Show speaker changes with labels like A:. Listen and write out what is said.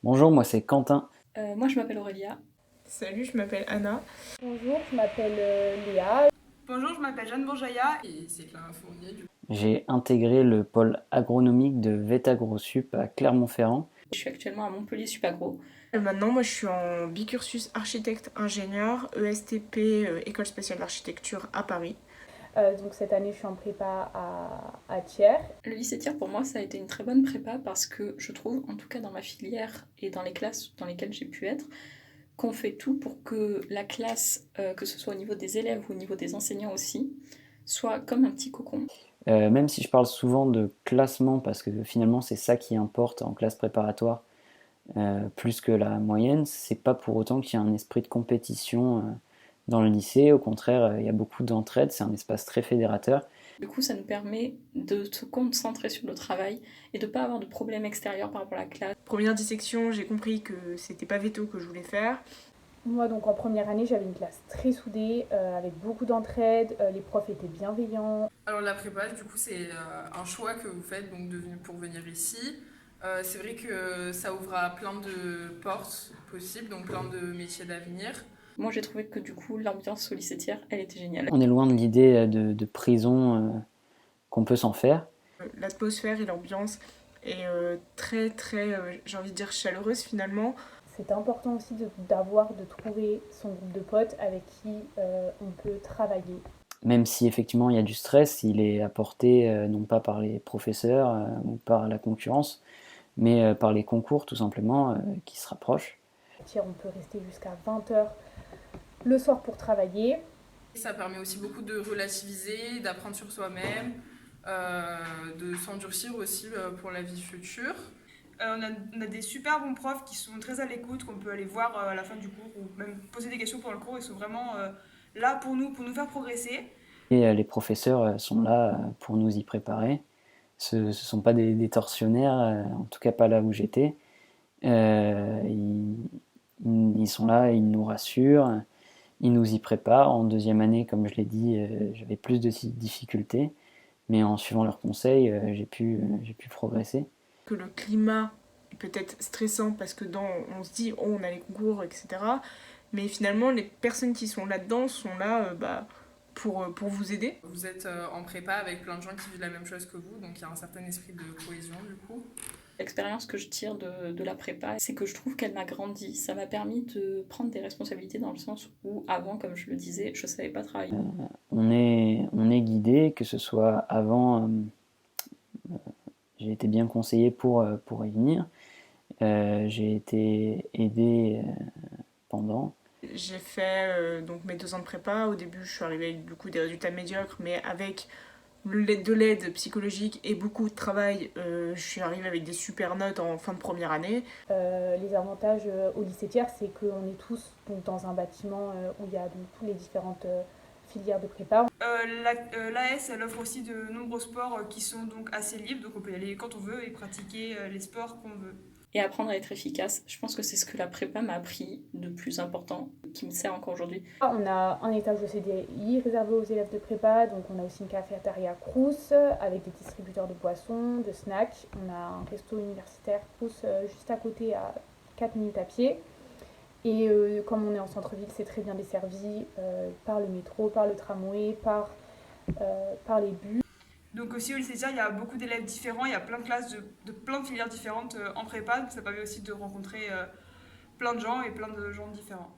A: Bonjour, moi c'est Quentin.
B: Moi, je m'appelle Aurélia.
C: Salut, je m'appelle Anna.
D: Bonjour, je m'appelle Léa.
E: Bonjour, je m'appelle Jeanne Bourgeaya et c'est Clara Fournier.
A: J'ai intégré le pôle agronomique de VetaGroSup à Clermont-Ferrand.
B: Je suis actuellement à Montpellier Supagro.
C: Maintenant, moi, je suis en bicursus architecte-ingénieur, ESTP, École spéciale d'architecture à Paris.
D: Donc cette année, je suis en prépa à Thiers.
B: Le lycée Thiers, pour moi, ça a été une très bonne prépa parce que je trouve, en tout cas dans ma filière et dans les classes dans lesquelles j'ai pu être, qu'on fait tout pour que la classe, que ce soit au niveau des élèves ou au niveau des enseignants aussi, soit comme un petit cocon.
A: Même si je parle souvent de classement, parce que finalement c'est ça qui importe en classe préparatoire, plus que la moyenne, c'est pas pour autant qu'il y a un esprit de compétition dans le lycée. Au contraire, il y a beaucoup d'entraide, c'est un espace très fédérateur.
B: Du coup, ça nous permet de se concentrer sur le travail et de ne pas avoir de problèmes extérieurs par rapport à la classe.
C: Première dissection, j'ai compris que c'était pas veto que je voulais faire.
D: Moi, donc en première année, j'avais une classe très soudée, avec beaucoup d'entraide, les profs étaient bienveillants.
E: Alors la prépa, du coup, c'est un choix que vous faites donc, pour venir ici. C'est vrai que ça ouvre à plein de portes possibles, donc plein de métiers d'avenir.
B: Moi, j'ai trouvé que du coup, l'ambiance au lycée Thiers, elle était géniale.
A: On est loin de l'idée de prison qu'on peut s'en faire.
C: L'atmosphère et l'ambiance est très, j'ai envie de dire chaleureuse finalement.
D: C'est important aussi de trouver son groupe de potes avec qui on peut travailler.
A: Même si effectivement il y a du stress, il est apporté non pas par les professeurs ou par la concurrence, mais par les concours tout simplement qui se rapprochent.
D: À Thiers, on peut rester jusqu'à 20 h le soir pour travailler.
E: Ça permet aussi beaucoup de relativiser, d'apprendre sur soi-même, de s'endurcir aussi pour la vie future. On a des super bons profs qui sont très à l'écoute, qu'on peut aller voir à la fin du cours ou même poser des questions pendant le cours. Ils sont vraiment là pour nous faire progresser.
A: Et les professeurs sont là pour nous y préparer. Ce ne sont pas des tortionnaires, en tout cas pas là où j'étais. Ils sont là, ils nous rassurent, ils nous y préparent. En deuxième année, comme je l'ai dit, j'avais plus de difficultés, mais en suivant leurs conseils, j'ai pu progresser.
C: Que le climat est peut-être stressant parce que on se dit oh, on a les concours, etc. Mais finalement, les personnes qui sont là-dedans sont là pour vous aider.
E: Vous êtes en prépa avec plein de gens qui vivent la même chose que vous, donc il y a un certain esprit de cohésion du coup.
B: L'expérience que je tire de la prépa, c'est que je trouve qu'elle m'a grandi. Ça m'a permis de prendre des responsabilités dans le sens où, avant, comme je le disais, je ne savais pas travailler.
A: On est guidé, que ce soit avant, j'ai été bien conseillé pour y venir. J'ai été aidé pendant.
C: J'ai fait donc mes 2 ans de prépa. Au début, je suis arrivée avec du coup des résultats médiocres, mais avec de l'aide psychologique et beaucoup de travail, je suis arrivée avec des super notes en fin de première année.
D: Les avantages au lycée Thiers, c'est qu'on est tous donc, dans un bâtiment où il y a donc, tous les différentes filières de prépa.
E: L'AS, elle offre aussi de nombreux sports qui sont donc assez libres, donc on peut y aller quand on veut et pratiquer les sports qu'on veut.
B: Et apprendre à être efficace, je pense que c'est ce que la prépa m'a appris de plus important, qui me sert encore aujourd'hui.
D: On a un étage de CDI réservé aux élèves de prépa, donc on a aussi une cafétéria Crous avec des distributeurs de boissons, de snacks. On a un resto universitaire Crous juste à côté à 4 minutes à pied. Et comme on est en centre-ville, c'est très bien desservi par le métro, par le tramway, par les bus.
E: Donc aussi au lycée Thiers, il y a beaucoup d'élèves différents, il y a plein de classes de plein de filières différentes en prépa, donc ça permet aussi de rencontrer plein de gens et plein de gens différents.